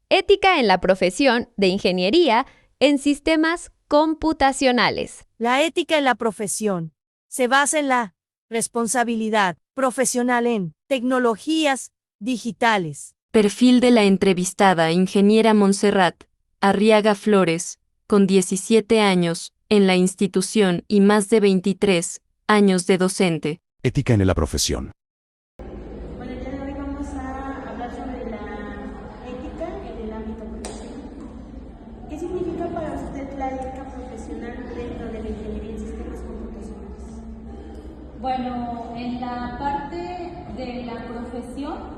Ética en la profesión de ingeniería en sistemas computacionales. La ética en la profesión se basa en la responsabilidad profesional en tecnologías digitales. Perfil de la entrevistada: ingeniera Montserrat Arriaga Flores, con 17 años en la institución y más de 23 años de docente. Ética en la profesión. Bueno, el día de hoy vamos a hablar sobre la ética en el ámbito profesional. ¿Qué significa para usted la ética profesional dentro de la ingeniería en sistemas computacionales? Bueno, en la parte de la profesión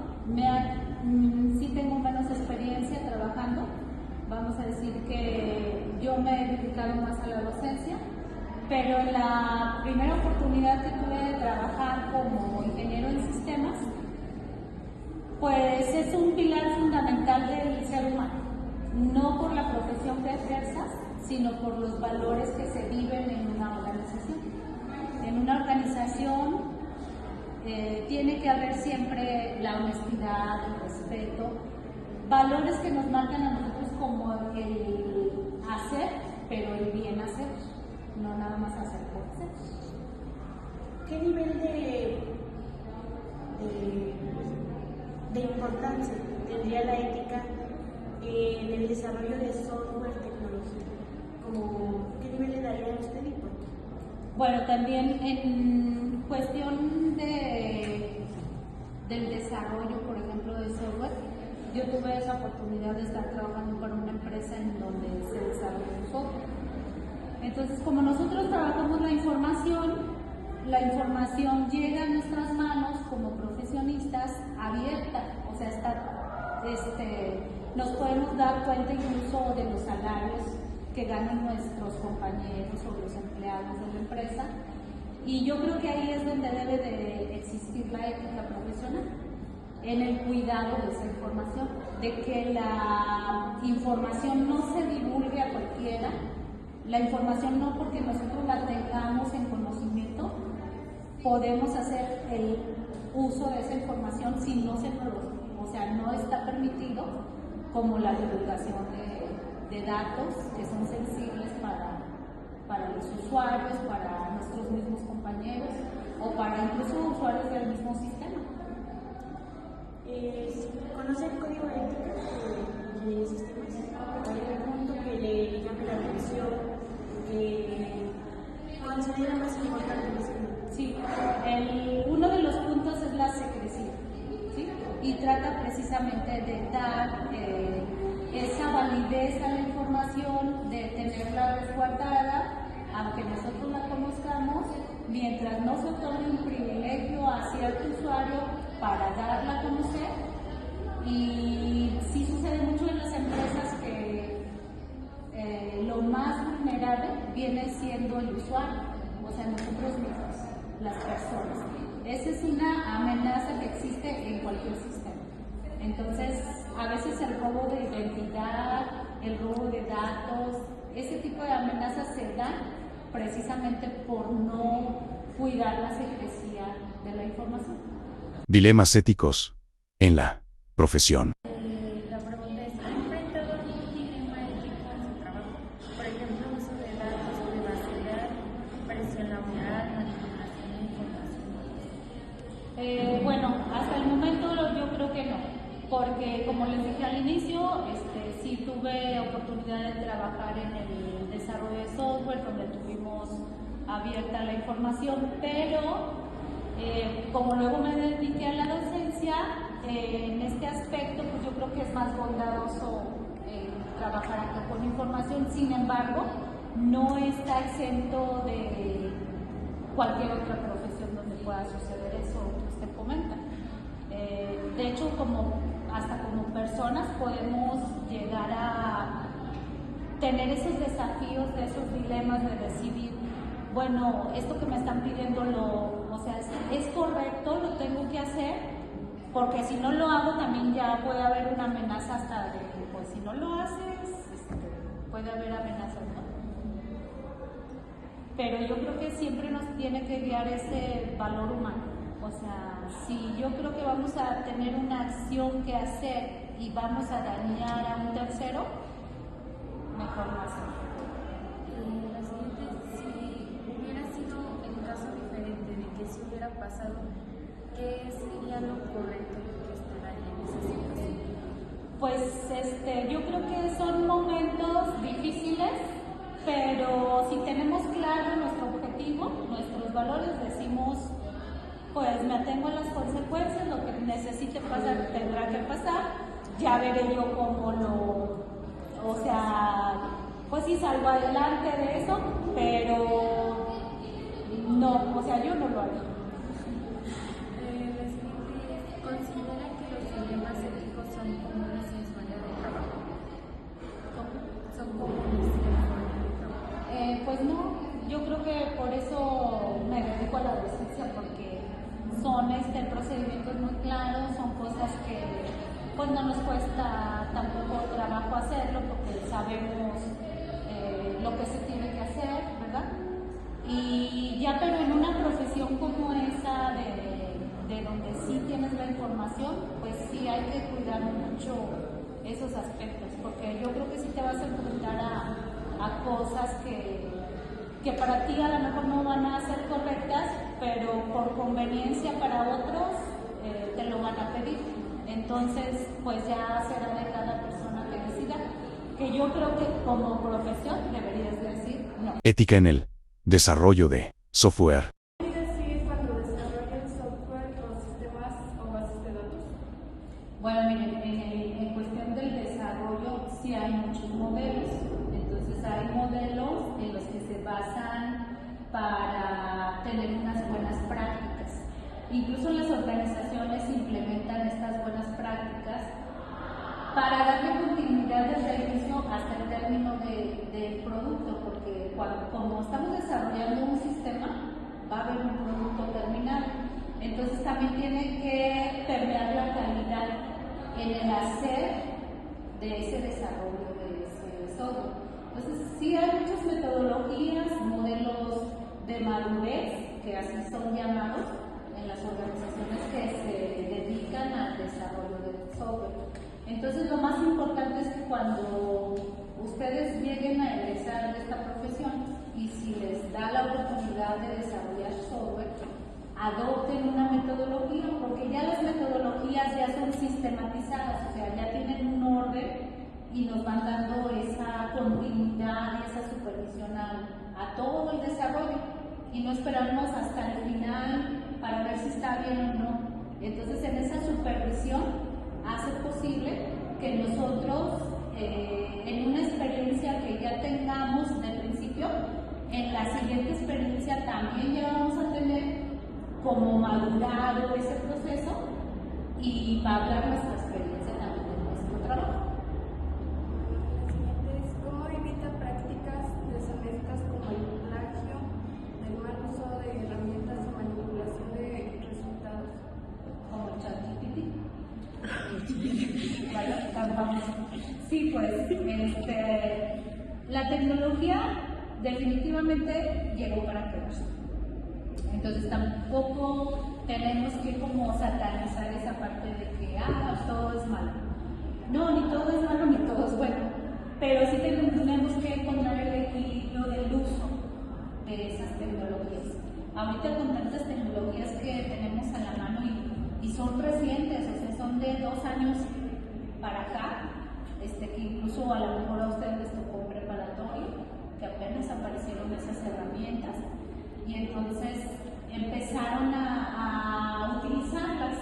sí tengo menos experiencia trabajando. Vamos a decir que yo me he dedicado más a la docencia, pero la primera oportunidad que tuve de trabajar como ingeniero en sistemas, pues es un pilar fundamental del ser humano, no por la profesión que ejerzas, sino por los valores que se viven en una organización. En una organización tiene que haber siempre la honestidad, el respeto, valores que nos marcan a nosotros como el hacer, pero el bien hacer, no nada más hacer por hacer. ¿Qué nivel de importancia tendría la ética en el desarrollo de software tecnológico? ¿Qué nivel le daría a usted y por qué? Bueno, también en cuestión del desarrollo, por ejemplo, de software, yo tuve esa oportunidad de estar trabajando para una empresa en donde se desarrolla un software. Entonces, como nosotros trabajamos la información llega a nuestras manos como profesionistas abierta, o sea, nos podemos dar cuenta incluso de los salarios que ganan nuestros compañeros o los empleados de la empresa, y yo creo que ahí es donde debe de existir la ética profesional, en el cuidado de esa información, de que la información no se divulgue a cualquiera, la información no porque nosotros la tengamos en conocimiento, podemos hacer el uso de esa información si no no está permitido, como la divulgación de datos que son sensibles para los usuarios, para nuestros mismos compañeros o para incluso usuarios del mismo sistema. ¿Conoce el código de ética de ingeniería de sistemas? ¿Hay algún punto que le llame la atención, que considera más importante en ese momento? Sí, uno de los puntos es la secrecía, ¿sí? Y trata precisamente de dar esa validez a la información, de tenerla resguardada, aunque nosotros la conozcamos, mientras no se otorgue un privilegio a cierto usuario para darla a conocer. Y sí sucede mucho en las empresas que lo más vulnerable viene siendo el usuario, o sea, nosotros mismos, las personas. Esa es una amenaza que existe en cualquier sistema. Entonces, a veces el robo de identidad, el robo de datos, ese tipo de amenazas se dan precisamente por no cuidar la secrecía de la información. Dilemas éticos en la profesión. La pregunta es, ¿ha enfrentado algún dilema ético en su trabajo? Por ejemplo, uso de datos, privacidad, presión laboral, manipulación de información. Bueno, hasta el momento yo creo que no, porque como les dije al inicio, sí tuve oportunidad de trabajar en el desarrollo de software, donde tuvimos abierta la información, pero como luego me dediqué a la docencia, en este aspecto pues yo creo que es más bondadoso trabajar acá con información. Sin embargo, no está exento de cualquier otra profesión donde pueda suceder eso que usted comenta. De hecho, hasta como personas podemos llegar a tener esos desafíos, de esos dilemas de decidir, bueno, esto que me están pidiendo es correcto, lo tengo que hacer, porque si no lo hago también ya puede haber una amenaza hasta de, pues si no lo haces, puede haber amenazas, ¿no? Pero yo creo que siempre nos tiene que guiar ese valor humano. O sea, si yo creo que vamos a tener una acción que hacer y vamos a dañar a pasado, ¿qué sería lo correcto que usted haría en esa situación? Pues yo creo que son momentos difíciles, pero si tenemos claro nuestro objetivo, nuestros valores, decimos, pues me atengo a las consecuencias, lo que necesite pasar tendrá que pasar, ya veré yo cómo pues sí salgo adelante de eso, pero no, yo no lo haría. ¿Considera que los dilemas éticos son comunes en su área de trabajo? ¿Son comunes en su área de trabajo? Pues no, yo creo que por eso me dedico a la docencia, porque son procedimientos muy claros, son cosas que pues no nos cuesta tampoco trabajo hacerlo, porque sabemos lo que se tiene que hacer, ¿verdad? Y ya, pero en una profesión como esa, de donde sí tienes la información, pues sí hay que cuidar mucho esos aspectos, porque yo creo que sí te vas a enfrentar a cosas que para ti a lo mejor no van a ser correctas, pero por conveniencia para otros te lo van a pedir. Entonces, pues ya será de cada persona que decida, que yo creo que como profesión deberías decir no. Ética en el desarrollo de software. ¿Qué decir cuando desarrollan software con sistemas o bases de datos? Bueno, miren, en cuestión del desarrollo sí hay muchos modelos. Entonces hay modelos en los que se basan para tener unas buenas prácticas. Incluso las organizaciones implementan estas buenas prácticas para darle continuidad desde el inicio hasta el término del producto, porque como estamos desarrollando un sistema, va a haber un producto terminado. Entonces también tiene que permear la calidad en el hacer de ese desarrollo de ese software. Entonces sí hay muchas metodologías, modelos de madurez, que así son llamados en las organizaciones que se dedican al desarrollo del software. Entonces lo más importante es que cuando ustedes lleguen a egresar de esta profesión y si les da la oportunidad de desarrollar software, adopten una metodología, porque ya las metodologías ya son sistematizadas, o sea, ya tienen un orden y nos van dando esa continuidad, esa supervisión a todo el desarrollo y no esperamos hasta el final para ver si está bien o no. Entonces, en esa supervisión hace posible que nosotros, en una experiencia que ya tengamos de principio, en la siguiente experiencia también ya vamos a tener como madurado ese proceso y va a hablar nuestra experiencia también de nuestro trabajo. ¿Cómo evita prácticas deshonestas como el plagio, el mal uso de herramientas de manipulación de resultados? Como el ChatGPT. Sí, pues, la tecnología definitivamente llegó para quedarse. Entonces tampoco tenemos que como satanizar esa parte de que todo es malo. No, ni todo es malo ni todo es bueno, pero sí tenemos que encontrar el equilibrio del uso de esas tecnologías. Ahorita con tantas tecnologías que tenemos a la mano y son recientes, o sea, son de 2 años para acá, que incluso a lo mejor a ustedes les tocó preparatorio, que apenas aparecieron esas herramientas y entonces empezaron a utilizarlas,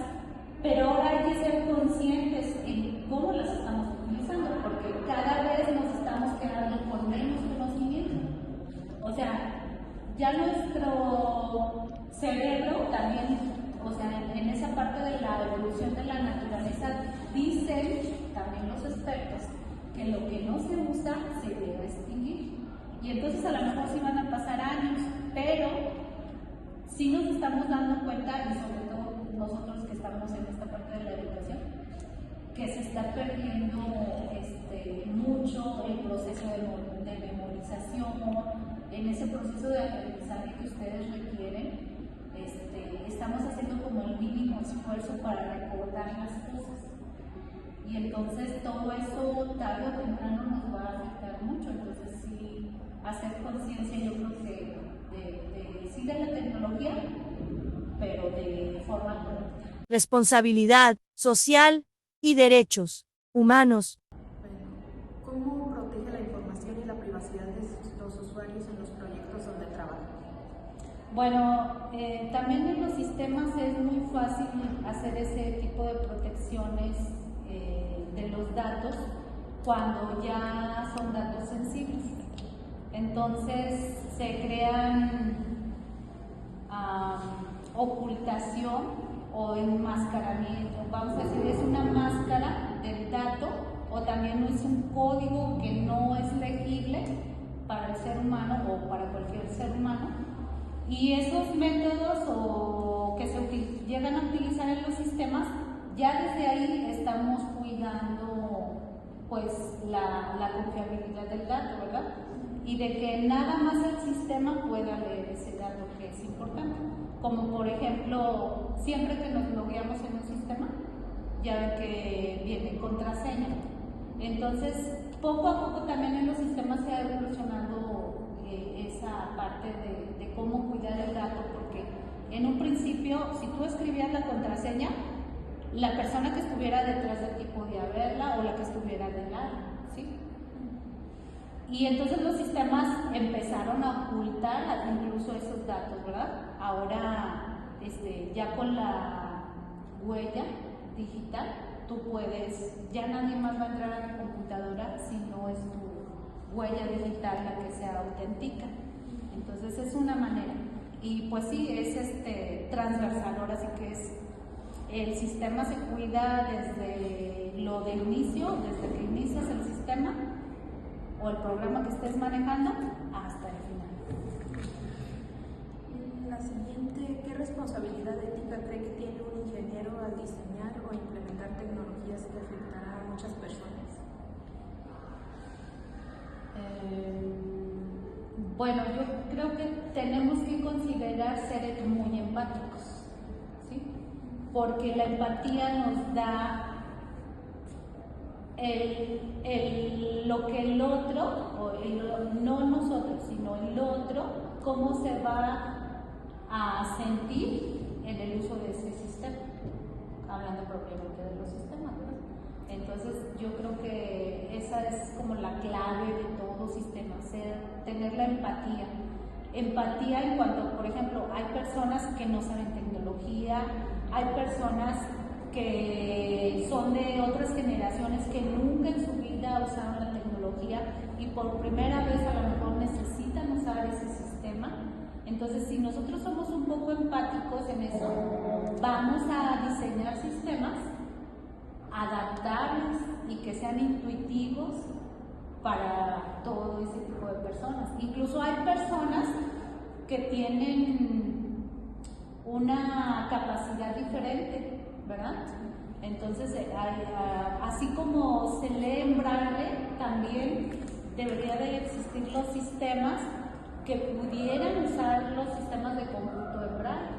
pero ahora hay que ser conscientes en cómo las estamos utilizando, porque cada vez nos estamos quedando con menos conocimiento. O sea, ya nuestro cerebro también, o sea, en esa parte de la evolución de la naturaleza, dicen también los expertos que lo que no se usa se debe extinguir. Y entonces a lo mejor sí van a pasar años, pero sí nos estamos dando cuenta, y sobre todo nosotros que estamos en esta parte de la educación, que se está perdiendo mucho el proceso de memorización, en ese proceso de aprendizaje que ustedes requieren. Estamos haciendo como el mínimo esfuerzo para recordar las cosas. Y entonces todo eso tarde o temprano nos va a afectar mucho. Entonces sí, hacer conciencia yo creo que sí de la tecnología, pero pero de forma correcta. Responsabilidad social y derechos humanos. ¿Cómo protege la información y la privacidad de los usuarios en los proyectos donde trabajan? Bueno, también en los sistemas es muy fácil hacer ese tipo de protecciones de los datos cuando ya son datos sensibles. Entonces se crean ocultación o enmascaramiento, vamos a decir, es una máscara del dato o también es un código que no es legible para el ser humano o para cualquier ser humano, y esos métodos que se llegan a utilizar en los sistemas, ya desde ahí estamos cuidando pues la confiabilidad del dato, ¿verdad? Y de que nada más el sistema pueda leer ese dato, que es importante. Como por ejemplo, siempre que nos logueamos en un sistema, ya ven que viene contraseña. Entonces, poco a poco también en los sistemas se ha evolucionado esa parte de cómo cuidar el dato, porque en un principio, si tú escribías la contraseña, la persona que estuviera detrás de ti podía verla o la que estuviera de lado, ¿sí? Y entonces los sistemas empezaron a ocultar incluso esos datos, ¿verdad? Ahora, ya con la huella digital, tú puedes, ya nadie más va a entrar a la computadora si no es tu huella digital la que sea auténtica. Entonces es una manera. Y pues sí, es transversal, ahora sí que es, el sistema se cuida desde lo de inicio, desde que inicias el sistema o el programa que estés manejando hasta el final. La siguiente, ¿qué responsabilidad ética cree que tiene un ingeniero al diseñar o implementar tecnologías que afectarán a muchas personas? Bueno, yo creo que tenemos que considerar seres muy empáticos, ¿sí? Porque la empatía nos da lo que el otro, no nosotros, sino el otro, cómo se va a sentir en el uso de ese sistema, hablando propiamente de los sistemas, ¿verdad? Entonces yo creo que esa es como la clave de todo sistema, tener la empatía. Empatía en cuanto, por ejemplo, hay personas que no saben tecnología, hay personas que son de otras generaciones que nunca en su vida usaron la tecnología y por primera vez a lo mejor necesitan usar ese sistema. Entonces, si nosotros somos un poco empáticos en eso, vamos a diseñar sistemas, adaptarlos y que sean intuitivos para todo ese tipo de personas. Incluso hay personas que tienen una capacidad diferente, ¿verdad? Entonces, así como se lee en braille, también debería de existir los sistemas que pudieran usar los sistemas de cómputo en braille,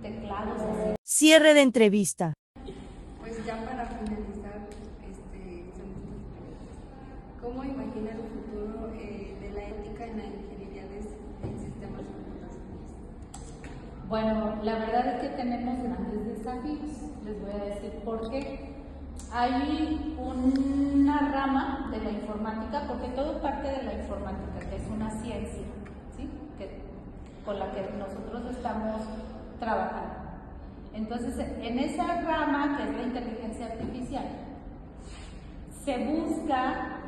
teclados así. Cierre de entrevista. Pues ya para finalizar, ¿cómo imagina el futuro de la ética en la ingeniería en sistemas computacionales? Bueno, la verdad es que tenemos grandes desafíos, les voy a decir por qué. Hay una rama de la informática, porque todo parte de la informática, que es una ciencia, ¿sí? Con la que nosotros estamos trabajando. Entonces, en esa rama, que es la inteligencia artificial, se busca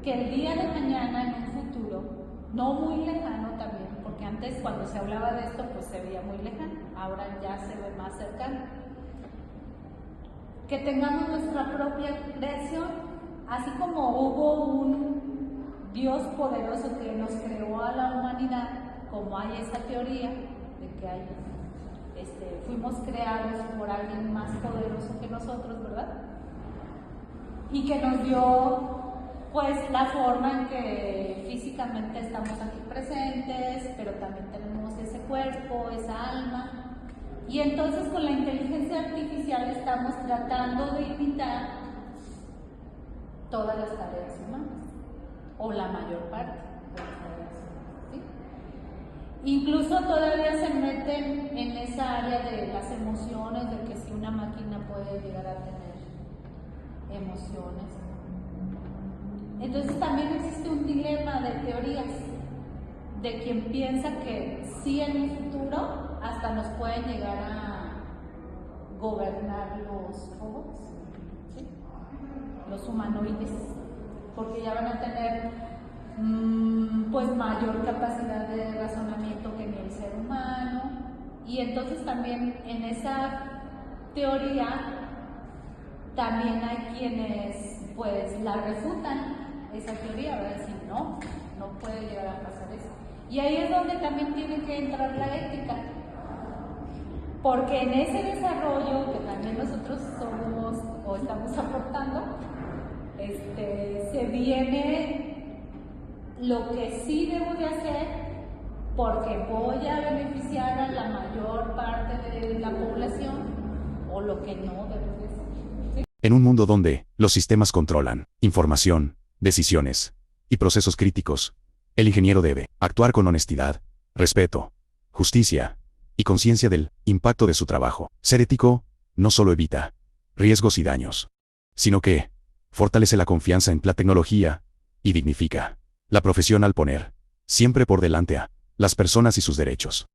que el día de mañana, en un futuro, no muy lejano también, porque antes cuando se hablaba de esto, pues se veía muy lejano, ahora ya se ve más cercano, que tengamos nuestra propia creación, así como hubo un Dios poderoso que nos creó a la humanidad, como hay esa teoría de que fuimos creados por alguien más poderoso que nosotros, ¿verdad? Y que nos dio pues la forma en que físicamente estamos aquí presentes, pero también tenemos ese cuerpo, esa alma. Y entonces con la inteligencia artificial estamos tratando de imitar todas las tareas humanas, o la mayor parte de las tareas humanas, ¿sí? Incluso todavía se meten en esa área de las emociones, de que si una máquina puede llegar a tener emociones. Entonces también existe un dilema de teorías, de quien piensa que sí en un futuro hasta nos pueden llegar a gobernar los robots, ¿sí? Los humanoides, porque ya van a tener pues mayor capacidad de razonamiento que ni el ser humano, y entonces también en esa teoría también hay quienes pues la refutan, esa teoría, va a decir no puede llegar a pasar eso. Y ahí es donde también tiene que entrar la ética, porque en ese desarrollo que también nosotros somos o estamos aportando, se viene lo que sí debo de hacer porque voy a beneficiar a la mayor parte de la población, o lo que no debo de hacer. ¿Sí? En un mundo donde los sistemas controlan información, decisiones y procesos críticos, el ingeniero debe actuar con honestidad, respeto, justicia y conciencia del impacto de su trabajo. Ser ético no solo evita riesgos y daños, sino que fortalece la confianza en la tecnología y dignifica la profesión al poner siempre por delante a las personas y sus derechos.